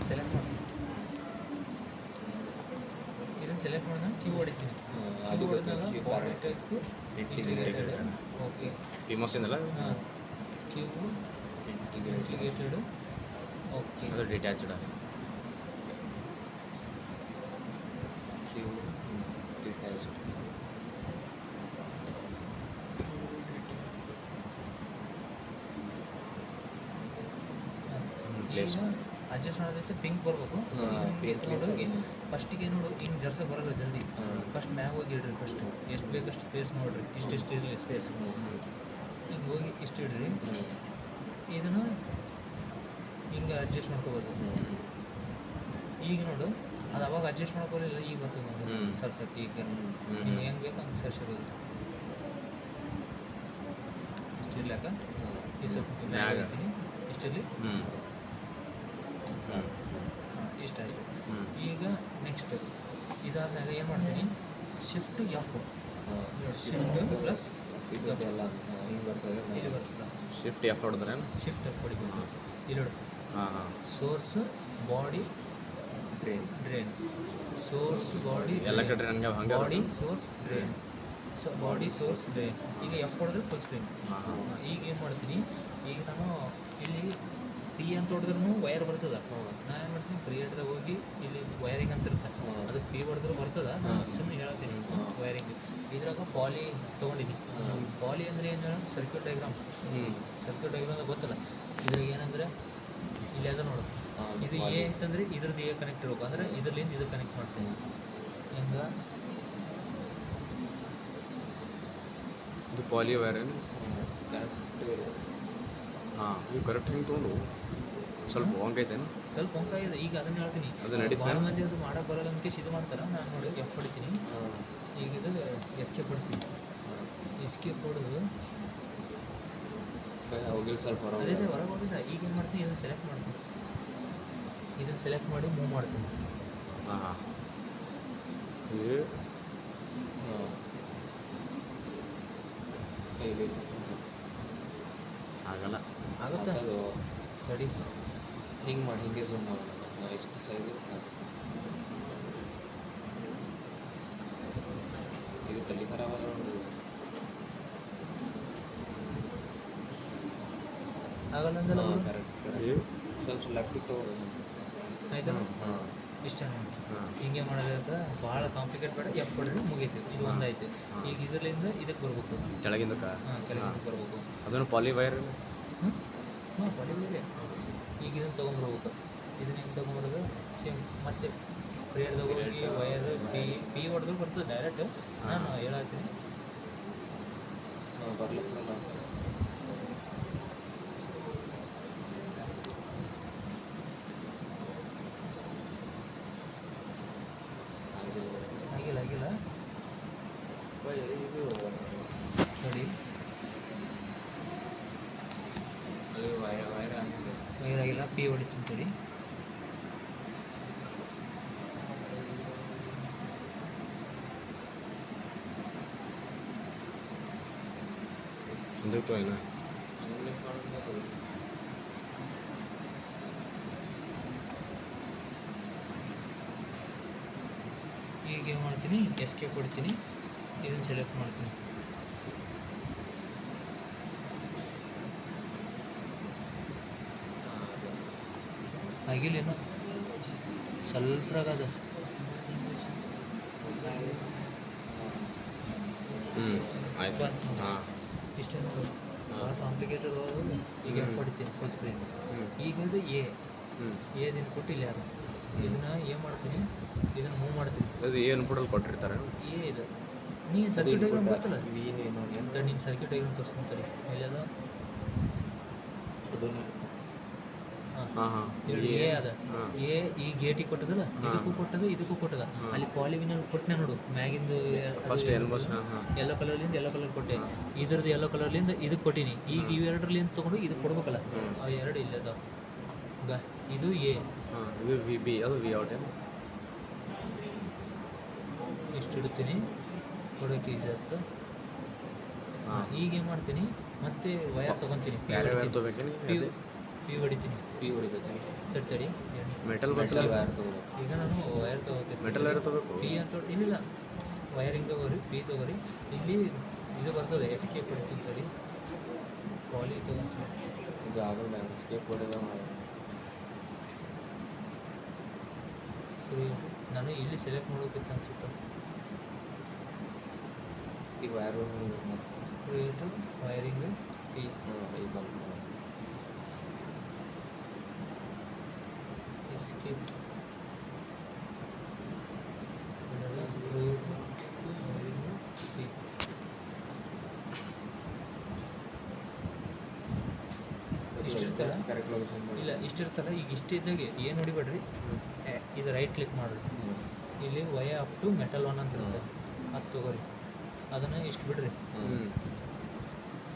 Select ಮಾಡ್ತೀನಿ. ಇದನ್ನು select ಮಾಡಿದ್ರೆ ಕ್ಯೂ ಹೊಡಿತೀನಿ. ಅದು ಬಾಡಿ ಟೈಪ್ ಇಂಟಿಗ್ರೇಟೆಡ್. ಓಕೆ ಪಿಮೋಸಿಂದಲ್ಲ ಕ್ಯೂ ಇಂಟಿಗ್ರೇಟೆಡ್. ಓಕೆ ಅದು detached Q detached. Place adjust ಮಾಡೋದೈತೆ ಪಿಂಕ್ ಬರ್ಬೇಕು. ಫಸ್ಟಿಗೆ ನೋಡು ಹಿಂಗೆ ಜರ್ಸ ಬರೋಲ್ಲ ಜಲ್ದಿ. ಫಸ್ಟ್ ಮ್ಯಾಗ ಹೋಗಿ ಇಡ್ರಿ. ಫಸ್ಟ್ ಎಷ್ಟು ಬೇಕಷ್ಟು ಸ್ಪೇಸ್ ನೋಡಿರಿ. ಇಷ್ಟು ಇರಲಿ ಸ್ಪೇಸ್. ಹಿಂಗೆ ಹೋಗಿ ಇಷ್ಟು ಇಡ್ರಿ. ಇದನ್ನು ಹಿಂಗೆ ಅಡ್ಜಸ್ಟ್ ಮಾಡ್ಕೋಬೋದು. ಈಗ ನೋಡು ಅದು ಅವಾಗ ಅಡ್ಜಸ್ಟ್ ಮಾಡ್ಕೊಳ್ಳಿಲ್ಲ, ಈಗ ಬರ್ತದೆ ಸರ್ಸಕ್ಕೆ. ಈಗ ನೀವು ಹೆಂಗೆ ಬೇಕು ಹಂಗೆ ಸರ್ಸೋದು. ಇಷ್ಟು ಇರ್ಲಾಕ ಈ ಸ್ವಲ್ಪ ಮ್ಯಾಗ ಹಾಕ್ತೀನಿ. ಇಷ್ಟಲ್ಲಿ ಇಷ್ಟ ಆಯಿತು. ಈಗ ನೆಕ್ಸ್ಟ್ ಇದಾದ್ಮೇಲೆ ಏನು ಮಾಡ್ತೀನಿ, ಶಿಫ್ಟ್ ಎಫ್. ಶಿಫ್ಟ್ ಪ್ಲಸ್ ಇದೆಲ್ಲ ಹಿಂಗೆ ಬರ್ತದೆ. ಇಲ್ಲಿ ಬರ್ತದೆ. ಶಿಫ್ಟ್ ಎಫ್ ಹೊಡೆದ್ರೆ ಶಿಫ್ಟ್ ಎಫ್ ಹೊಡಿಬೋದು. ಇಲ್ಲಿ ನೋಡಿ ಹಾಂ ಹಾಂ source body drain. Source body ಎಲ್ಲ ಕಡೆ ಹಂಗೆ ಹಂಗೆ body source drain. So body source drain. ಈಗ ಎಫ್ ಹೊಡೆದ್ರೆ ಫುಲ್ ಸ್ಕ್ರೀನ್. ಈಗ ಏನು ಮಾಡ್ತೀನಿ, ಈಗ ನಾನು ಇಲ್ಲಿ ಪಿ ಅಂತ ಹೊಡೆದ್ರೂ ವೈರ್ ಬರ್ತದೆ. ನಾನು ಏನು ಮಾಡ್ತೀನಿ, ಕ್ರಿಯೇಟ್ದಾಗ ಹೋಗಿ ಇಲ್ಲಿ ವೈರಿಂಗ್ ಅಂತ ಇರುತ್ತೆ, ಅದಕ್ಕೆ ಪಿ ಹೊಡೆದ್ರೂ ಬರ್ತದೆ. ನಾನು ಸುಮ್ಮನೆ ಹೇಳ್ತೀನಿ ವೈರಿಂಗ್. ಇದ್ರಾಗ ಪಾಲಿ ತೊಗೊಂಡಿನಿ. ಪಾಲಿ ಅಂದರೆ ಏನು ಹೇಳ, ಸರ್ಕ್ಯೂಟ್ ಡಯಾಗ್ರಾಮ್. ಸರ್ಕ್ಯೂಟ್ ಡಯಾಗ್ರಾಮ್ ಗೊತ್ತಲ್ಲ. ಇದ್ರಾಗ ಏನಂದರೆ ಇಲ್ಲಿ ಅದ ನೋಡು, ಇದು ಎ ಅಂತಂದರೆ ಇದ್ರದ್ದು ಎ ಕನೆಕ್ಟ್ ಇರಬೇಕು. ಅಂದರೆ ಇದ್ರಲ್ಲಿಂದ ಇದು ಕನೆಕ್ಟ್ ಮಾಡ್ತೀನಿ. ಹೆಂಗೆ ಇದು ಪಾಲಿ ವೈರ್ ಕರೆಕ್ಟ್. ಹಾಂ ನೀವು ಕರೆಕ್ಟ್ ಹಿಂಗೆ ತೊಗೊಂಡು ಸ್ವಲ್ಪ ಹೊಂಗೈತೇನು? ಸ್ವಲ್ಪ ಹೊಂಕ ಇದೆ. ಈಗ ಅದನ್ನು ಹೇಳ್ತೀನಿ. ಅದು ನಡೀತಾ ಭಾಳ ಮಂದಿ ಅದು ಮಾಡೋಕೆ ಬರೋಲ್ಲ ಅಂತ ಇದು ಮಾಡ್ತಾರೆ. ನಾನು ನೋಡಿ ಎಫ್ ಹೊಡಿತೀನಿ. ಈಗ ಇದು ಎಸ್ಕೇಪ್ ಹೊಡ್ತೀನಿ. ಎಸ್ಕೇಪ್ ಹೊಡೆದು ಹೋಗಿಲ್ಲ ಸ್ವಲ್ಪ ಅದೇ ಹೊರಗೆ ಹೋಗಿಲ್ಲ. ಈಗ ಏನು ಮಾಡ್ತೀನಿ, ಇದನ್ನು ಸೆಲೆಕ್ಟ್ ಮಾಡ್ತೀನಿ. ಇದನ್ನು ಸೆಲೆಕ್ಟ್ ಮಾಡಿ ಮೂವ್ ಮಾಡ್ತೀನಿ. ಹಾಂ ಹಾಂ ಆಗಲ್ಲ. ಆಗುತ್ತಾ? ತಡಿ ಹಿಂಗೆ ಮಾಡಿ, ಹಿಂಗೆ ಝೂಮ್ ಮಾಡೋಣ. ಎಷ್ಟು ಸೈಜ್ ಇದು ತಲೆ ಖರಾಬ್ ಆಗಲ್ಲ ಅಂದಲ್ಲ. ಕರೆಕ್ಟ್. ಸ್ವಲ್ಪ ಲೆಫ್ಟಿಗೆ ತೊಗೊಳ್ರಿ. ಆಯ್ತಾ? ಹಾಂ ಇಷ್ಟ ಹಿಂಗೆ ಮಾಡೋದ್ರಿಂದ ಭಾಳ ಕಾಂಪ್ಲಿಕೇಟ್ ಬೇಡ. ಎಫ್ ಹೊಡೆದ್ರೆ ಮುಗೀತು. ಇದು ಒಂದಾಯ್ತು. ಈಗ ಇದರಿಂದ ಇದಕ್ಕೆ ಬರ್ಬೇಕು. ಕೆಳಗಿಂದಕ್ಕೆ ಕೆಳಗಿಂದಕ್ಕೆ ಬರ್ಬೇಕು. ಅದನ್ನು ಪಾಲಿ ವೈರ್. ಹಾಂ ಪಡಿಬೇಡಿ. ಈಗ ಇದನ್ನು ತೊಗೊಂಬರ್ಬೇಕು. ಇದನ್ನ ಹೆಂಗೆ ತೊಗೊಂಬರೋದು, ಸೇಮ್ ಮತ್ತೆ ಕ್ರಿಯೇಟ್ದಾಗ ಹೋಗಿ ವೈರ್ ಪಿ ಹೊಡೆದ್ರು ಬರ್ತದೆ ಡೈರೆಕ್ಟ್. ನಾನು ಹೇಳತ್ತೀನಿ ಬರ್ಲಿಲ್ಲ. ಆಗಿಲ್ಲ ಇದು ನೋಡಿ ಅಲ್ಲಿ ವೈರ್ ವೈರ್ ಆಗಿಲ್ಲ. ಪಿ ಹೊಡಿತೀನಿ ತಡಿ. ಹಿಂದಕ್ಕೆ ಏನು ಈಗ ಏನು ಮಾಡ್ತೀನಿ, ಎಸ್ಕೇಪ್ ಹೊಡಿತೀನಿ. ಇದನ್ನು ಸೆಲೆಕ್ಟ್ ಮಾಡ್ತೀನಿ. ಆಗಿಲ್ಲ ಏನು ಸ್ವಲ್ಪ ಆಗದ. ಆಯ್ತು. ಹಾಂ ಇಷ್ಟೇ ನೋಡು. ಭಾಳ ಕಾಂಪ್ಲಿಕೇಟೆಡ್. ಈಗ ಎಫ್ ಹೊಡಿತೀನಿ ಫುಲ್ ಸ್ಕ್ರೀನ್. ಈಗ ಇದು ಎ ದಿನ ಕೊಟ್ಟಿಲ್ಲ ಯಾರು. ಇದನ್ನು ಏನು ಮಾಡ್ತೀನಿ, ಇದನ್ನು ಮೂವ್ ಮಾಡ್ತೀನಿ. ಅದು ಏನು ಬಿಡಲ್ಲಿ ಕೊಟ್ಟಿರ್ತಾರೆ. ಇದು ನೀನು ಸರ್ಕ್ಯೂಟ್ ಡಯಾಗ್ರಾಮ್ ಗೊತ್ತಲ್ಲ. ಎಂತ ನೀನು ಸರ್ಕ್ಯೂಟ್ ಡಯಾಗ್ರಾಮ್ ತೋರಿಸ್ಕೊಂತಾರೆ ಎಲ್ಲದ. ಎ ಅದ. ಎ ಈ ಗೇಟಿಗೆ ಕೊಟ್ಟದಲ್ಲ, ಇದಕ್ಕೂ ಕೊಟ್ಟದ, ಇದಕ್ಕೂ ಕೊಟ್ಟದ. ಅಲ್ಲಿ ಪಾಲಿವಿನಲ್ಲಿ ಕೊಟ್ಟನೆ ನೋಡು, ಮ್ಯಾಗಿಂದು ಫಸ್ಟ್ ಯೆಲ್ಲೋ ಕಲರ್ಲಿಂದ ಯೆಲ್ಲೋ ಕಲರ್ ಕೊಟ್ಟೆ. ಇದ್ರದ್ದು ಯೆಲ್ಲೋ ಕಲರ್ಲಿಂದ ಇದಕ್ಕೆ ಕೊಟ್ಟೀನಿ. ಈಗ ಇವೆರಡರಲ್ಲಿಂದ ತೊಗೊಂಡು ಇದಕ್ಕೆ ಕೊಡ್ಬೇಕಲ್ಲ. ಅವು ಎರಡು ಇಲ್ಲದ. ಇದು ಎ. ಇದು ವಿ ಬಿ. ಅದು ವಿ ಔಟ್ ಏನು ಇಷ್ಟು ಇಡ್ತೀನಿ, ಕೊಡೋಕೆ ಈಸಿ ಆಯ್ತು. ಈಗ ಏನು ಮಾಡ್ತೀನಿ, ಮತ್ತೆ ವಯರ್ ತೊಗೊತೀನಿ. ಪಿ ಹೊಡಿತೀನಿ. ಪಿ ಹೊಡಿಬೇಕು. ತಡಿ ಮೆಟಲ್ ಮೆಟಲ್ ಬರ್ತಲ್ಲ. ವೈರ್ ತಗೋಬೇಕು. ಈಗ ನಾನು ವೈರ್ ತೊಗೋತೀನಿ. ಮೆಟಲ್ ವೈರ್ ತಗೋಬೇಕು. ಪಿ ಅಂತ ಏನಿಲ್ಲ, ವೈರಿಂಗ್ ತೊಗೋರಿ, ಪಿ ತೊಗೋರಿ. ಇಲ್ಲಿ ಇದು ಬರ್ತದೆ ಎಸ್ಕೇಪ್ ಹೊಡಿತೀನಿ. ತಡಿ ಪಾಲಿ ತೊಗೊಂಡು ಇದು ಆಗಲ್ಲ, ಸ್ಕೇಪ್ ಹೊಡೆದ ನಾನು ಇಲ್ಲಿ ಸೆಲೆಕ್ಟ್ ಮಾಡೋಕ್ಕಿತ್ತು ಅನ್ಸುತ್ತೆ. ಈ ವೈರು ಮತ್ತು ಕ್ರಿಯೇಟ್ ವೈರಿಂಗ್ ಪಿ ಈ ಬಂದು ಎಸ್ಕೇಪ್ ಕ್ರಿಯೇಟ್ ವೈರಿಂಗ್ ಪಿ. ಇಷ್ಟಿರ್ತಾರೆ ಕರೆಕ್ಟ್ ಲೊಕೇಶನ್ ಮಾಡಿ. ಇಲ್ಲ, ಇಷ್ಟಿರ್ತಾರೆ. ಈಗ ಇಷ್ಟಿದ್ದಾಗೆ ಏನು ಹೊಡಿಬೇಡ್ರಿ, ಇದು ರೈಟ್ ಕ್ಲಿಕ್ ಮಾಡಿರಿ. ಇಲ್ಲಿ ವಯ ಅಪ್ ಟು ಮೆಟಲ್ ಒನ್ ಅಂತ ಇರುತ್ತೆ, ಅದು ತೊಗೋರಿ. ಅದನ್ನು ಇಷ್ಟು ಬಿಡ್ರಿ,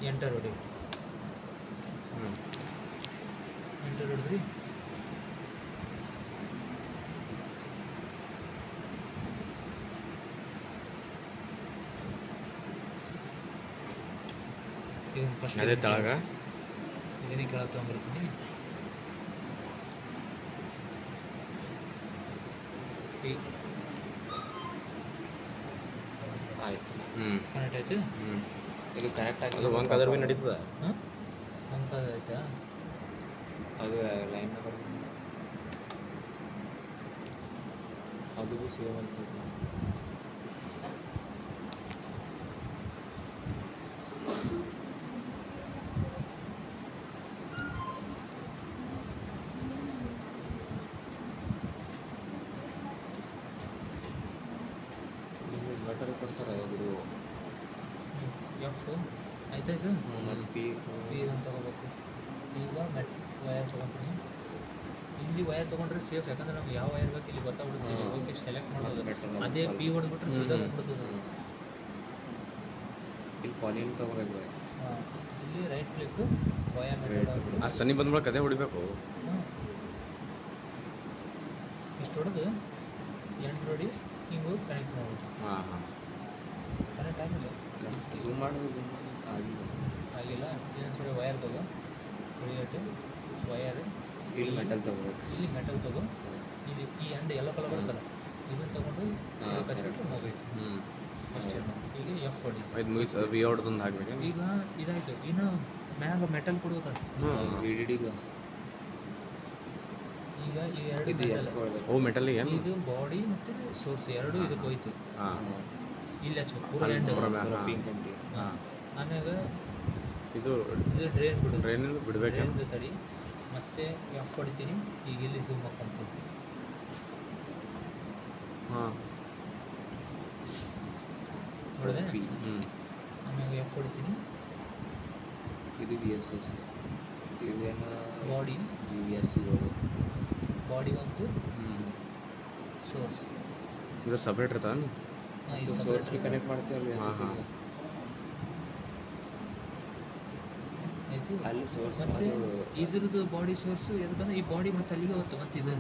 ಎಂಟರ್ ಹೊಡಿ. ಎಂಟರ್ ಹೊಡೆದ್ರಿ. ಇದನ್ನು ಫಸ್ಟ್ ಅದೇ ತಳಗ ಇದನ್ನೇ ಕೆಳಗೆ ತೊಗೊಂಬರ್ತೀನಿ. ಪಿ ಆಯ್ತು, ಕನೆಕ್ಟ್ ಆಯ್ತು. ಇದು ಕನೆಕ್ಟ್ ಅದು ಆಗಿ ಒಂದ್ ಕಲರ್ ಭೀ ನಡೀತದ. ಹಾಂ, ಅಂಕದ ಆಯ್ತಾ? ಅದು ಲೈನ್ ನಂಬರ್ ಅದು ಭೀ ಸೇವ್ ಅಂತ. ನಿಮ್ಗೆ ಇನ್ವರ್ಟರ್ ಕೊಡ್ತಾರೆ ಇದು. ಎಫ್ ಆಯ್ತಾಯ್ತು. ಮತ್ತು ಪಿ ಪಿ ಇದನ್ನು ತೊಗೋಬೇಕು. ಈಗ ವಯರ್ ತೊಗೊತೀನಿ. ಇಲ್ಲಿ ವಯರ್ ತೊಗೊಂಡ್ರೆ ಸೇಫ್, ಯಾಕಂದ್ರೆ ನಮ್ಗೆ ಯಾವ ವಯರ್ ಬೇಕು ಇಲ್ಲಿ ಗೊತ್ತಾಗ್ಬಿಡುತ್ತೆ. ಓಕೆ, ಸೆಲೆಕ್ಟ್ ಮಾಡೋದು. ಅದೇ ಪಿ ಹೊಡೆದ್ಬಿಟ್ರೆ ಸೀದಾ ಬಂದ್ಬಿಡ್ತದೆ. ಇಲ್ಲಿ ಪಾಲಿನ್ ತೊಗೋಬೇಕು. ಹಾಂ, ಇಲ್ಲಿ ರೈಟ್ ಕ್ಲಿಕ್ ವಯರ್ ಮೆಥಡ್. ಆ ಸನಿ ಬಂದ್ಮೇಲೆ ಕದೇ ಹೊಡಿಬೇಕು. ಹಾಂ, ಇಷ್ಟು ಹೊಡೆದು ಎಂಟು ಹೊಡಿ, ಹಿಂಗೆ ಕನೆಕ್ಟ್ ಮಾಡೋದು. ಹಾಂ ಹಾಂ ಕನೆಕ್ಟ್ ಆಗಿಲ್ಲ, ಝೂಮ್ ಮಾಡೋದು ಆಗಿಲ್ಲ. ಆಗಿಲ್ಲ. ಇನ್ನೊಂದ್ಸರಿ ವಯರ್ ತಗೋ, ಕ್ರಿಯೇಟ್ ವಯರ್. ಇಲ್ಲಿ ಮೆಟಲ್ ತೊಗೋಬೇಕು. ಇಲ್ಲಿ ಮೆಟಲ್ ತಗೋ. ಇಲ್ಲಿ ಈ ಎಂಡ್ ಎಲ್ಲ ಕಲರ್ ಬರುತ್ತಲ್ಲ, ಇದನ್ನು ತೊಗೊಂಡು ಕಚ್ಬಿಟ್ರೆ ಹೋಗೈತೆ. ಅಷ್ಟೇ. ಈಗ ಎಫ್ ಹೊಡಿ. ಆಯ್ತು, ಮುಗಿತು. ವಿ ಹೊಡೆದೊಂದು ಹಾಕ್ಬೇಕು. ಈಗ ಇದಾಯಿತು. ಇನ್ನು ಮ್ಯಾಗ ಮೆಟಲ್ ಕೊಡ್ಬೇಕಲ್ಲ. ವಿಡಿಡಿಗ ಈಗ ಇವೆರಡು ಇದು metal. ಎಸ್ ಕೊಡ್ಬೇಕು. ಓ ಮೆಟಲ್ ಏನು? ಇದು ಬಾಡಿ ಮತ್ತು ಸೋರ್ಸ್ ಎರಡು ಇದಕ್ಕೆ ಹೋಯ್ತು. ಹಾಂ, ಇಲ್ಲಿ ಹಚ್ಬೇಕು ಪೂರ ಅಲ್ಲಿ ಎಂಡ್. ಪೂರ ಮ್ಯಾಲ. ಪಿಂಕ್ ಅಂಟಿ. ಹಾಂ, ಆಮ್ಯಾಗ ಇದು ಇದು ಡ್ರೈನ್ ಬಿಡು. ಟ್ರೈನಿಂದ ಬಿಡ್ಬೇಕೇನು? ಡ್ರೈನ್ದು ತಡಿ. ಮತ್ತೆ ಎಫ್ ಹೊಡಿತೀನಿ. ಈಗ ಇಲ್ಲಿ ಝೂಮ್ ಹಾಕೊಂತೀನಿ. ಹಾಂ, ನೋಡಿದೆ. ಪಿ ಆಮ್ಯಾಗ ಎಫ್ ಹೊಡಿತೀನಿ. ಇದು ವಿ ಎಸ್ ಎಸ್. ಇದೇನು ಬಾಡಿ ವಿ ಎಸ್ ಸಿಗೋದು. ಬಾಡಿ ಒಂದು ಸೋರ್ಸ್. ಇದು ಸಪ್ರೇಟ್ ಇರ್ತಾನೆ. ಇದು ಸೋರ್ಸ್ ಬಿ ಕನೆಕ್ಟ್ ಮಾಡ್ತೀವಲ್ಲ ವಿ ಎಸ್ ಎಸ್ ಗೆ. ಆಯಿತು. ಅಲ್ಲಿ ಸೋರ್ಸ್ ಮತ್ತೆ ಅದು ಇದ್ರದ್ದು ಬಾಡಿ ಸೋರ್ಸು ಎದಕ್ಕಂದ್ರೆ ಈ ಬಾಡಿ ಮತ್ತೆ ಅಲ್ಲಿಗೆ ಹೋಗುತ್ತೆ. ಮತ್ತೆ ಇದು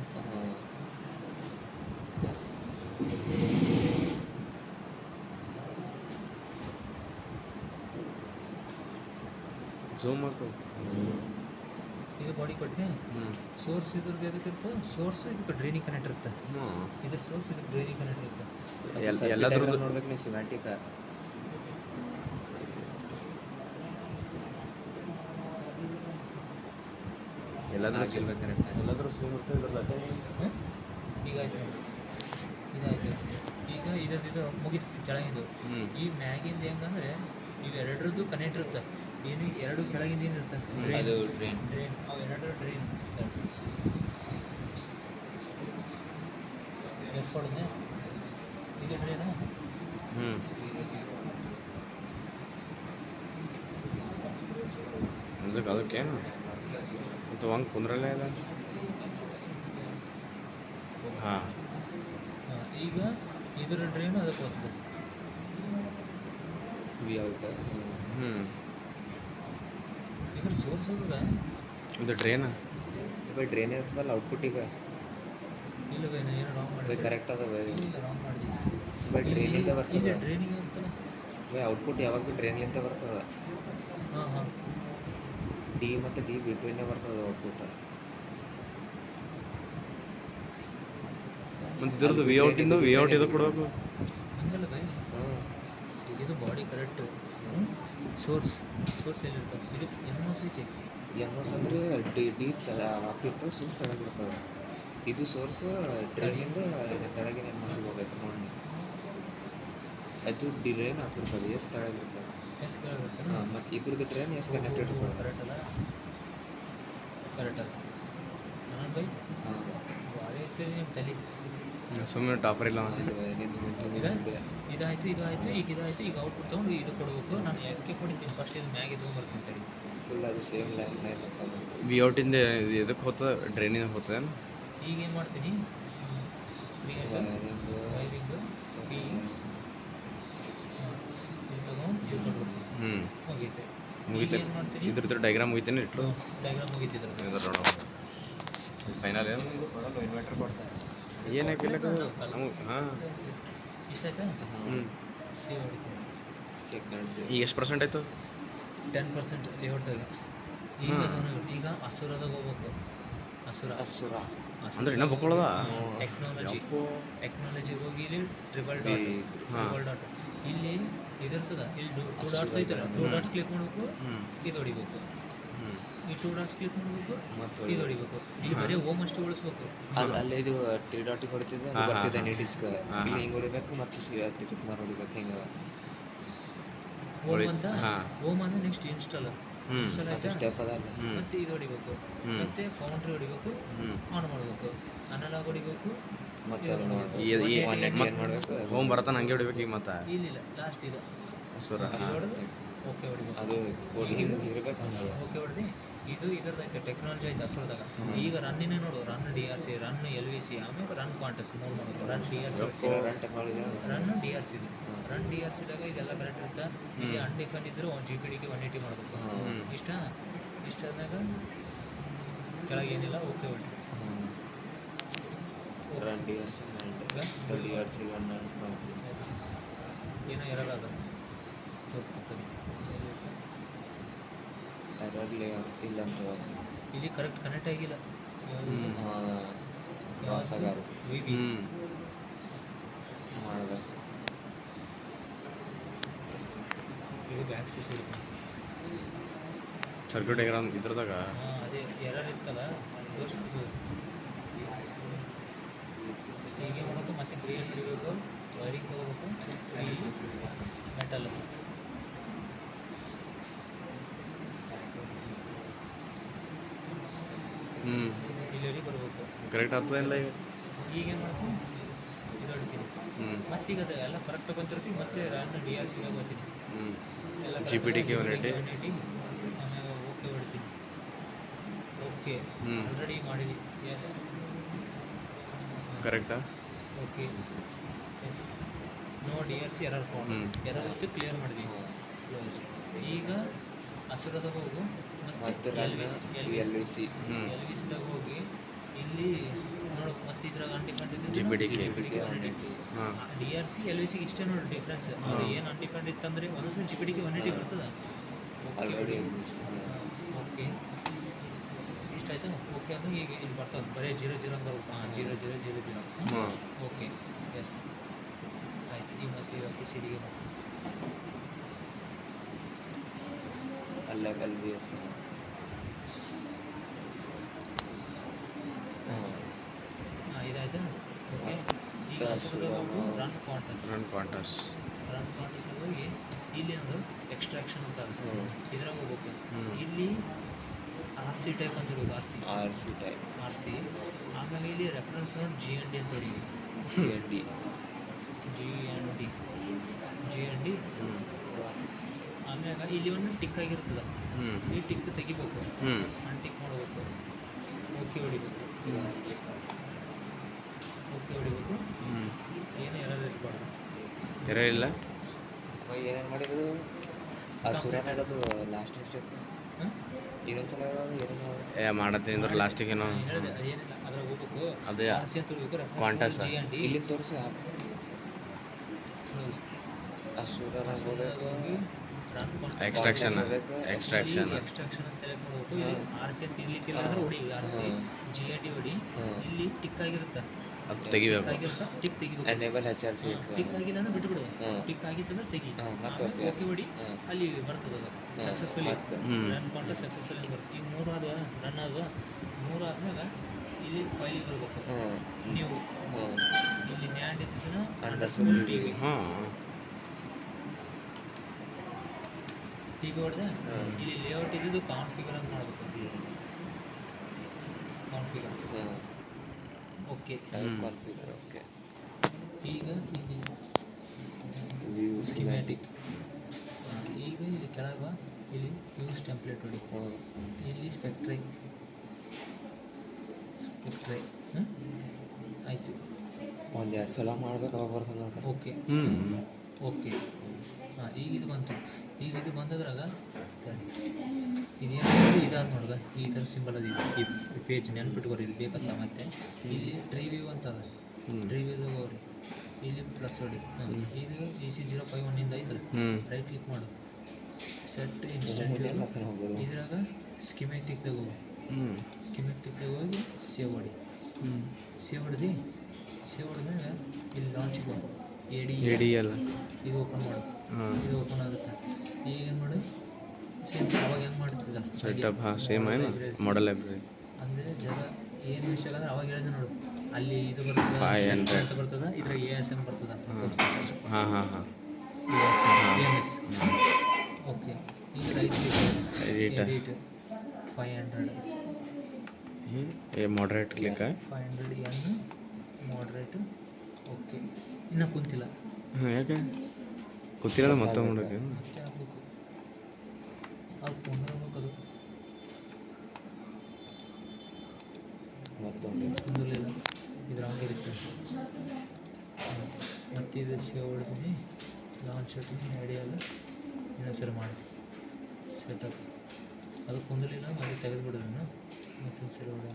ಝೂಮ್ ಹಾಕು. ಇದು ಬಾಡಿ ಕೊಟ್ಟೆ. ಸೋರ್ಸ್ ಇದ್ರದ್ದು ಎದಕ್ಕೆ ಇರ್ತದೆ? ಸೋರ್ಸ್ ಇದಕ್ಕೆ ಡ್ರೈನಿಂಗ್ ಕನೆಕ್ಟ್ ಇರುತ್ತೆ. ಇದ್ರ ಸೋರ್ಸ್ ಇದಕ್ಕೆ ಡ್ರೈನಿಂಗ್ ಕನೆಕ್ಟ್ ಇರುತ್ತೆ. ಎಲ್ಲದ್ರದ್ದು ನೋಡ್ಬೇಕು ನೀವು ಸಿಮ್ಯಾಟಿಕ್. ಎಲ್ಲಾದ್ರೂ ಆಗಿಲ್ಬೇಕು ಕರೆಕ್ಟ್. ಎಲ್ಲಾದ್ರೂ ಸೇಮ್ ಇರ್ತದೆ ಇದ್ರದ್ದು. ಹಾಂ, ಈಗ ಆಯ್ತು ನೋಡಿ. ಇದಾಯ್ತು. ಈಗ ಇದು ಮುಗಿತು ಕೆಳಗಿಂದು. ಈ ಮ್ಯಾಗಿಂದ ಹೆಂಗಂದ್ರೆ ಇವೆರಡರದ್ದು ಕನೆಕ್ಟ್ ಇರುತ್ತೆ. ಏನು ಎರಡು ಕೆಳಗಿಂದ ಏನು ಇರುತ್ತೆ? ಅದು ಡ್ರೈನ್. ಡ್ರೈನ್. ಅವೆರಡರ ಡ್ರೈನ್. ಎಫ್ ಹೊಡೆದೆ. ಇದು ಡ್ರೈನಾ? ಅದಕ್ಕೇನು ಮತ್ತು ಹಂಗೆ ಕುಂದ್ರಲ್ಲೇ ಇಲ್ಲ. ಹಾಂ, ಈಗ ಇದರ ಡ್ರೈನು ಅದಕ್ಕೆ ಹೋಗ್ತದೆ. V out. ಇದ್ರ ಸೋರ್ಸ್ ಹೋದ್ರೆ ಇದು ಡ್ರೈನ್. ಬೈ ಡ್ರೈನ್ ಇರ್ತದಲ್ಲ ಔಟ್ಪುಟ್. ಈಗ ಇಲ್ಲ ಬೈ, ನಾನು ಏನೋ ರಾಂಗ್ ಬೈ ಮಾಡಿದೆ. ಕರೆಕ್ಟ್ ಅದ ಬೈ. ಇಲ್ಲ, ರಾಂಗ್ ಮಾಡಿದ್ದೀನಿ. ಬೈ ಡ್ರೈನಿಂದ ಬರ್ತದೆ. ಡ್ರೈನಿಗೆ ಇರ್ತಲ್ಲ. ಬೈ ಔಟ್ಪುಟ್ ಯಾವಾಗ ಭೀ ಡ್ರೈನ್ಲಿಂದ ಬರ್ತದೆ. ಹಾಂ ಹಾಂ. ಡಿ ಮತ್ತು ಡಿ ಬಿಟ್ವೀನೇ ಬರ್ತದೆ ಔಟ್ಪುಟ್. ಮತ್ತು ಇದ್ರದ್ದು ವಿ ಔಟ್ ಇದು ಕೊಡಬೇಕು. ಹಂಗಲ್ಲ ಬೈ, ಹಾಂ ಇದು ಬಾಡಿ ಕರೆಕ್ಟ್ ಸೋರ್ಸ್ ಎಲ್ಲಿರ್ತದೆ, ಇದು ಎನ್ಮೋಸ್ ಐತಿ. ಎನ್ಮಸ್ ಅಂದರೆ ಡಿ ಹಾಕಿರ್ತದೆ, ಸೋರ್ಸ್ ತೆಳಗಿರ್ತದೆ. ಇದು ಸೋರ್ಸ್ ಡ್ರೈನಿಂದ ತೆಳಗಿನ ಎನ್ಮಸ್ಗೆ ಹೋಗ್ಬೇಕು ನೋಡಿ. ಅದು ಡ್ರೈನ್ ಹಾಕಿರ್ತದೆ, ಎಷ್ಟು ತೆಳಗಿರ್ತದೆ. ಎಸ್ ಕೇಳಿರುತ್ತೆ ಹಾಂ, ಮತ್ತು ಇದ್ರದ್ದು ಡ್ರೈನ್ ಎಷ್ಟು ಕನೆಕ್ಟೆಡ್ ಇರ್ತದೆ. ಕರೆಕ್ಟ್ ಅಲ್ಲ, ಕರೆಕ್ಟ್ ಅಲ್ಲ ನಾನು ಬೈ ಹಾಂ, ಬಾರಿ ಐತಿ ನಿಮ್ಮ ತಲೆ. ಸುಮ್ಮನೆ ಟಾಪರ್ ಇಲ್ಲ ಇದಾಯಿತು ಈಗ ಇದಾಯಿತು, ಈಗ ಔಟ್ಪುಟ್ ತೊಗೊಂಡು ಇದು ಕೊಡಬೇಕು. ನಾನು ಎಸ್ಕೆ ಕೊಡ್ತೀನಿ ಫಸ್ಟ್, ಇದು ಮ್ಯಾಗೆ ತೊಗೊಂಬರ್ತೀನಿ ತಡಿ. ಫುಲ್ ಅದು ಸೇಮ್ ಲೈನ್ ಇರ್ತದೆ. ವಿ ಔಟಿಂದ ಇದಕ್ಕೆ ಹೋಗ್ತದೆ, ಡ್ರೈನಿಂದ ಹೋಗ್ತದೆ. ಈಗ ಏನು ಮಾಡ್ತೀನಿ, ವೈರಿಂಗ್ ಪಿ ಇದು ತಗೊಂಡು ಇದು ಕೊಡ್ಬೇಕು. ಮುಗೀತೆ. ಮುಗಿತು. ಏನು ಮಾಡ್ತೀನಿ, ಇದ್ರದ್ದು ಡೈಗ್ರಾಮ್ ಮುಗಿತೇನೆ ಇಟ್ಟು ಡಯಾಗ್ರಾಮ್ ಮುಗೀತು ಇದ್ರದ್ದು. ಇದು ಫೈನಲ್ ಏನು ಇದು ಕೊಡಲ್ಲ, ಇನ್ವರ್ಟರ್ ಕೊಡ್ತಾರೆ. ಏನಾಗಿಲ್ಲ ನಮಗೆ. ಹಾಂ, ಇಷ್ಟ ಆಯ್ತಾ? ಹ್ಞೂ. ಸೇವ್ ಹೊಡಿತೀನಿ. ಚೆಕ್ ನಡೆಸಿ. ಈಗ ಎಷ್ಟು ಪರ್ಸೆಂಟ್ ಆಯಿತು? 10% ಲೇಔಟ್ದಾಗ. ಈಗ ಅಸುರದಾಗ ಹೋಗ್ಬೇಕು. ಅಸುರ ಅಂದ್ರೆ ಇನ್ನೂ ಬಕ್ಕೊಳ್ಳೋದ? ಟೆಕ್ನಾಲಜಿಗೆ ಹೋಗಿ ಇಲ್ಲಿ ಟ್ರಿಬಲ್ ಡಾಟ್ ಇಲ್ಲಿ ಇದಿರ್ತದ, ಇಲ್ಲಿ 2 ಡಾಟ್ಸ್ ಐತಲ್ಲ, 2 ಡಾಟ್ಸ್ ಕ್ಲಿಕ್ ಮಾಡಬೇಕು, ಇದು ಹೊಡಿಬೇಕು. ಈ 2 ಡಾಟ್ಸ್ ಕ್ಲಿಕ್ ಮಾಡಬೇಕು, ಇದು ಹೊಡಿಬೇಕು. ಇಲ್ಲಿ ಬರೀ ಓಮ್ ಅಷ್ಟು ಉಳಿಸ್ಬೇಕು. ಅಲ್ಲೇ ಇದು 3 ಡಾಟಿಗೆ ಹೊಡಿತಿದ್ದೆ, ಅದು ಬರ್ತಿದ್ದೆ ನಿ ಡಿಸ್ಕ್. ಇಲ್ಲಿ ಹಿಂಗೆ ಹೊಡಿಬೇಕು ಮತ್ತು ಟಿಕೆಟ್ ಮಾರು ಹೊಡಿಬೇಕು. ಹಿಂಗೆ ಓಮ್ ಅಂತ, ಓಮ್ ಅಂದ್ರೆ ನೆಕ್ಸ್ಟ್ ಇನ್ಸ್ಟಾಲ್ ಇನ್ಸ್ಟಾಲ್ ಅದು ಆಯ್ತಾ, ಸ್ಟೆಪ್ ಅದಲ್ಲ. ಮತ್ತೆ ಇದು ಹೊಡಿಬೇಕು, ಮತ್ತೆ ಫೌಂಡ್ರಿ ಹೊಡಿಬೇಕು, ಆನ್ ಮಾಡಬೇಕು, ಅನಲಾಗ್ ಹೊಡಿಬೇಕು. ಮತ್ತೆ ಅದು ನೋಡ್ಬೇಕು. ಈ- ಈ- 180 ಏನು ಮಾಡಬೇಕು. ಹೋಮ್ ಬರತ್ತಾನ ಹಂಗೆ ಹೊಡಿಬೇಕು ಈಗ ಮತ್ತೆ ಇಲ್ಲ ಲಾಸ್ಟ್ ಇದು ಸುರ. ಇದು ಹೊಡೆದು ಓಕೆ ಹೊಡಿಬೇಕು. ಅದು ಹಿಂಗೆ ಇರ್ಬೇಕು ಹಂಗೆ. ಓಕೆ ಹೊಡೆದು ಇದು ಇದ್ರದ್ದು ಟೆಕ್ನಾಲಜಿ ಐತೆ ಅಸೋದಾಗ. ಈಗ ರನ್ನಿನೇ ನೋಡು, ರನ್ DRC, ರನ್ LVC, ಆಮೇಲೆ ರನ್ ಕ್ವಾಂಟಸ್ ಮೂರು ಮಾಡಬೇಕು. Run DRC, run technology run DRC ಇದು. ರನ್ DRCದಾಗ ಇದೆಲ್ಲ ಕರೆಕ್ಟ್ ಇರುತ್ತೆ. ಇಲ್ಲಿ ಅನ್ಡಿಫೈನ್ ಇದ್ದರೂ GPDಗೆ 180 ಮಾಡಬೇಕು. ಇಷ್ಟ ಆದಾಗ ಕೆಳಗೆ ಏನಿಲ್ಲ, ಓಕೆ ಹೊಡಿ. ರನ್ DRC ರನ್ ಏನೋ ಇರಲ್ಲ ತೋರಿಸ್ತದೆ. ಅದರಲ್ಲಿ ಇಲ್ಲ ಅಂತ ಇಲ್ಲಿ ಕರೆಕ್ಟ್ ಕನೆಕ್ಟ್ ಆಗಿಲ್ಲ. ವಾಸಗಾರು VB ಮಾಡಿದೆ. ಇದು ಬ್ಯಾಕ್ ಸ್ಪೇಸ್ ಹೊಡಿತೀನಿ. ಸರ್ಕ್ಯೂಟ್ ಡೈಗ್ರಾಮ್ ಇದ್ರದಾಗ ಅದೇ ಎರರ್ ಇರ್ತಲ್ಲ, ತೋರಿಸ್ಬಿಟ್ಟು ಹೀಗೆ ಮಾಡೋದು. ಮತ್ತೆ ಕ್ರಿಯೇಟ್ ಹಿಡಿಬೇಕು, ವೈರಿಂಗ್ ತೊಗೋಬೇಕು. ಈ ಮೆಟಲ್ ಇಲ್ಲಿ ಬರಬೇಕು. ಕರೆಕ್ಟ್ ಆಗ್ತದೆ ಇಲ್ಲ ಈಗ? ಈಗೇನು ಮಾಡ್ತೀನಿ, ಇದು ಹೊಡಿತೀನಿ. ಮತ್ತೀಗ ಅದು ಎಲ್ಲ ಕರೆಕ್ಟಾಗಿ ಬಂದಿರ್ತೀವಿ. ಮತ್ತೆ ರನ್ DRCದಾಗ ಬರ್ತೀನಿ. ಎಲ್ಲ GPDಗೆ 180 ಆಮೇಲೆ ಓಕೆ ಹೊಡಿತೀನಿ. ಓಕೆ ಆಲ್ರೆಡಿ ಮಾಡಿದ್ವಿ. ಎಸ್ ಕರೆಕ್ಟಾ? Okay yes. No DRC error found. Error ಇತ್ತು, ಕ್ಲಿಯರ್ ಮಾಡಿದ್ವಿ. ಕ್ಲೋಸ್. ಈಗ ಹಸಿರದಾಗ ಹೋಗು, ಮತ್ತೆ LVC LVCದಾಗ ಹೋಗಿ ಇಲ್ಲಿ ನೋಡು. ಮತ್ತೆ ಇದ್ರಾಗ ಅನ್ಡಿಫೈನ್ಡ್ ಇದ್ದು GPDಗೆ DRC LVC ಇಷ್ಟೇ ನೋಡಿ ಡಿಫ್ರೆನ್ಸ್. ಅದು ಏನು ಅನ್ಡಿಫೈನ್ಡ್ ಇತ್ತಂದರೆ ಒಂದೊಂದ್ಸಲ GPDಗೆ 180 ಬರ್ತದೆ. ಆಲ್ರೆಡಿ ಓಕೆ ಇಷ್ಟ ಆಯಿತು. ಓಕೆ ಅಂದರೆ ಈಗ ಇಲ್ಲಿ ಬರ್ತದೆ ಬರೀ 00 ಅಂತ 0000. ಓಕೆ ಎಸ್ ಆಯಿತು. ಈಗ ಮತ್ತೆ ಇವತ್ತು ಸಿಡಿಗೆ ಅಲ್ಲ LVS ಇದಾಯ್ತು. ಓಕೆ ಈಗ ರನ್ ಕ್ವಾಂಟಸ್ ಹೋಗಿ ಇಲ್ಲಿ ಒಂದು ಎಕ್ಸ್ಟ್ರಾಕ್ಷನ್ ಅಂತ ಅದು ಇದ್ರಾಗ ಹೋಗ್ಬೇಕು. ಇಲ್ಲಿ RC ಟೈಪ್ ಅಂತ ಇರೋದು, RC ಆಮೇಲೆ ಇಲ್ಲಿ ರೆಫರೆನ್ಸ್ ನೋಡಿ GND ಅಂತ ಹೊಡಿ. GND ಆಮ್ಯಾಗ ಇಲ್ಲಿ ಒಂದು ಟಿಕ್ ಆಗಿರ್ತದೆ, ಈ ಟಿಕ್ ತೆಗಿಬೇಕು, ಅನ್ಟಿಕ್ ಮಾಡಬೇಕು. ಓಕೆ ಹೊಡಿಬೇಕು. ಏನು ಎರರ್ ಇರಬಾರ್ದು. ಎರರ್ ಇಲ್ಲ. ಏನೇನು ಮಾಡಿರೋದು ಆ ಸುರನಾಗದು ಲಾಸ್ಟ್ ಸ್ಟೆಪ್. ಇದೊಂದ್ಸಲ ಏನೇನು ಮಾಡತ್ತೀನಿ ಅಂದ್ರೆ ಲಾಸ್ಟಿಗೇನೋ ಹೇಳಿದೆ ಅದೇನಿಲ್ಲ, ಅದ್ರಾಗ ಹೋಗ್ಬೇಕು. ಅದೇ RC ಅಂತ ಹೋಗ್ಬೇಕು, ಕ್ವಾಂಟಸ್ GND ಇಲ್ಲಿಂದ ತೋರಿಸಿ ಹಾಕಿ. ಆ ಸುರನಾಗ ಹೋಗ್ಬೇಕು. ರನ್ ಎಕ್ಸ್ಟ್ರಾಕ್ಷನ್ ಬೇಕು. ಎಕ್ಸ್ಟ್ರಾಕ್ಷನ್ ಎಕ್ಸ್ಟ್ರಾಕ್ಷನ್ ಅಂತ ಸೆಲೆಕ್ಟ್ ಮಾಡಬೇಕು. ಇಲ್ಲಿ ಆರ್ ಸಿ ಅಂತ ಇರ್ಲಿಕ್ಕಿಲ್ಲ ಅಂದ್ರೆ ಹೊಡಿ R C G A T ಹೊಡಿ. ಇಲ್ಲಿ ಟಿಕ್ ಆಗಿರುತ್ತೆ, ಅದು ತೆಗಿಬೇಕು. ಆಗಿರುತ್ತೆ ಟಿಕ್ ತೆಗಿಬೇಕು. ಎನೇಬಲ್ HRC ಟಿಕ್ ಆಗಿಲ್ಲ ಅಂದ್ರೆ ಬಿಟ್ಬಿಡು. ಹ್ಮ್. ಟಿಕ್ ಆಗಿತ್ತಂದ್ರೆ ತೆಗಿ. ಮತ್ತೆ ಆಮೇಲೆ ಓಕೆ ಹೊಡಿ. ಅಲ್ಲಿ ಬರ್ತದೆ ಅದು ಸಕ್ಸಸ್ಫುಲಿ ಮತ್ತೆ. ರನ್ ಕೊಂಡ್ರೆ ಸಕ್ಸಸ್ಫುಲ್ ಅಂತ ಬರುತ್ತೆ. ಈಗ 3 ಆದ್ವಾ ರನ್ ಆದ್ವಾ 3 ಆದ್ಮೇಲೆ ಇಲ್ಲಿ ಫೈಲಿಗೆ ಬರಬೇಕು. ನೀವು ಇಲ್ಲಿ ನ್ಯಾಂಡ್ ಇದ್ದದನ್ನ Underscore ಟಿ ವಿ ಹಾಂ ಹೊಡೆದೆ. ಇಲ್ಲಿ ಲೇಔಟ್ ಇದ್ದು ಕಾನ್ಫಿಗರ್ ಅಂತ ಮಾಡಬೇಕು. Configure okay. Configure okay. ಈಗ ಇಲ್ಲಿ ವ್ಯೂ ಸ್ಕಿಮ್ಯಾಟಿಕ್. ಈಗ ಇಲ್ಲಿ ಕೆಳಗೆ ಇಲ್ಲಿ ಯೂಸ್ ಟೆಂಪ್ಲೇಟ್ ಹೊಡಿ. ಇಲ್ಲಿ ಸ್ಪೆಕ್ಟ್ರೈ ಆಯಿತು. ಒಂದೆರಡು ಸಲ ಮಾಡ್ಬೇಕು ಅವಾಗ ಬರ್ತದೆ ನೋಡ್ರಿ. ಓಕೆ ಹ್ಞೂ ಓಕೆ. ಹಾಂ ಈಗ ಇದು ಬಂತು. ಈಗ ಇದು ಬಂದದ್ರಾಗ ಇದೇನು ಇದಾದ ನೋಡ್ಗ ಈ ಥರ ಸಿಂಬಲ್ ಅದು ಈ ಪೇಜ್ ನೆನ್ಪಿಟ್ಕೊರಿ. ಇದು ಬೇಕಂತ ಮತ್ತೆ ಇಲ್ಲಿ ಟ್ರೈ ವ್ಯೂ ಅಂತ ಅದ. ಟ್ರೈ ವ್ಯೂದಾಗ ಹೋಗ್ರಿ. ಇಲ್ಲಿ ಪ್ಲಸ್ ಹೊಡಿ. ಈಗ EC051 ಐತಲ್ಲ, ರೈಟ್ ಕ್ಲಿಕ್ ಮಾಡು. ಸೆಟ್ ಇನ್ಸ್ಟೆಂಟ್ ಇದ್ರಾಗ ಸ್ಕಿಮೆಟಿಕ್ದಾಗ ಹೋಗಿ. ಸ್ಕಿಮೆಟಿಕ್ದಾಗ ಹೋಗಿ ಸೇವ್ ಮಾಡಿ. ಸೇವ್ ಹೊಡೆದು ಸೇವ್ ಹೊಡೆದ್ಮೇಲೆ ಇಲ್ಲಿ ಲಾಂಚಿಗೆ ಹೋಗಿ ಎಡಿ ಎಲ್ಲ ಇದು ಓಪನ್ ಮಾಡು. ಇದು ಓಪನ್ ಆಗುತ್ತೆ. ಈಗ ಏನು ಮಾಡು ಸೇಮ್ ಅವಾಗ ಹೆಂಗೆ ಮಾಡ್ತಿದ್ದ ಸೆಟಪ್ ಹಾಂ ಸೇಮ್ ಏನು ಮಾಡೆಲ್ ಲೈಬ್ರರಿ ಅಂದರೆ ಜರ ಏನು ವಿಷಯ ಅಂದ್ರೆ ಅವಾಗ ಹೇಳಿದೆ ನೋಡು. ಅಲ್ಲಿ ಇದು ಬರ್ತದೆ 500 ಅಂತ ಬರ್ತದೆ, ಇದ್ರಾಗ ASM ಬರ್ತದೆ. ಹಾಂ ಹಾಂ ಹಾಂ AMS ಓಕೆ. ಈಗ right edit edit 500 moderate click 500 N moderate okay. ಇನ್ನೂ ಕುಂತಿಲ್ಲ. ಹಾಂ ಯಾಕೆ ಗೊತ್ತಿಲ್ಲ ಮತ್ತೆ ಮಾಡೋಕ್ಕೆ ಮತ್ತೆ ಹಾಕ್ಬೇಕು. ಅದು ಕುಂದಿರ್ಬೇಕು. ಅದು ಮತ್ತೊಂದು ಕುಂದಿರಲಿಲ್ಲ. ಇದು ಹಂಗೆ ಇರುತ್ತೆ. ಮತ್ತು ಇದು ಸೇವ್ ಹೊಡ್ತೀನಿ. ಲಾಂಚ್ ಹೊಡ್ತೀನಿ. ಐಡಿಯಾಗ ಇನ್ನೊಂದ್ಸರಿ ಮಾಡಿ ಸೆಟಪ್. ಅದು ಕುಂದಿರಲಿಲ್ಲ ಮತ್ತೆ ತೆಗೆದುಬಿಡೋದನ್ನು ಮತ್ತೊಂದು ಸರಿ ಹೊಡ.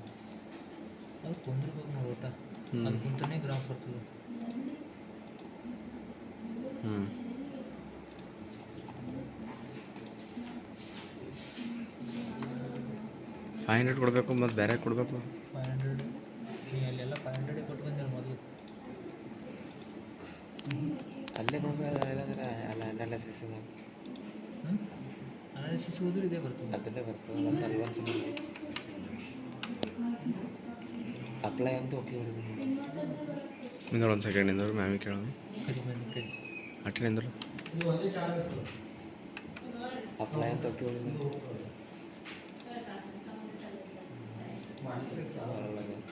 ಅದು ಕುಂದಿರ್ಬೇಕು ನೋಡಿ ಊಟ. ಅದು ಕುಂತಾನೆ ಗ್ರಾಫ್ ಬರ್ತದೆ. ಹ್ಞೂ 500 ಕೊಡಬೇಕು ಮತ್ತು ಬೇರೆ ಕೊಡಬೇಕು. 500 ನೀ ಅಲ್ಲೆಲ್ಲ 500 ಕೊಟ್ಟು ಬಂದಿರ ಮೊದಲು. ಅಲ್ಲೇ ನೋಡ್ಬೇಕು. ಇಲ್ಲಾಂದ್ರೆ ಅಲ್ಲ ಅನಾಲಿಸಿಸ್ ಅನಾಲಿಸಿಸ್ ಹೋದ್ರೆ ಇದೇ ಬರ್ತದೆ. ಅದನ್ನೇ ಬರ್ತದೆ. ಮತ್ತು ಅಲ್ಲಿ ಒಂದು ಸಲ ಅಪ್ಲೈ ಅಂತ ಓಕೆ ಹೊಡಿಬೇಕು. ನಿಂದ್ರೆ ಒಂದು ಸೆಕೆಂಡ್ ನಿಂದ್ರೆ ಮ್ಯಾಮಿ ಕೇಳೋಣ. ಕಡಿಮೆ ಕಡಿ ಅಟ್ಟೆ ನಿಂದ್ರೆ ಅಪ್ಲೈ ಅಂತ ಓಕೆ ಹೊಡಿಬೇಕು.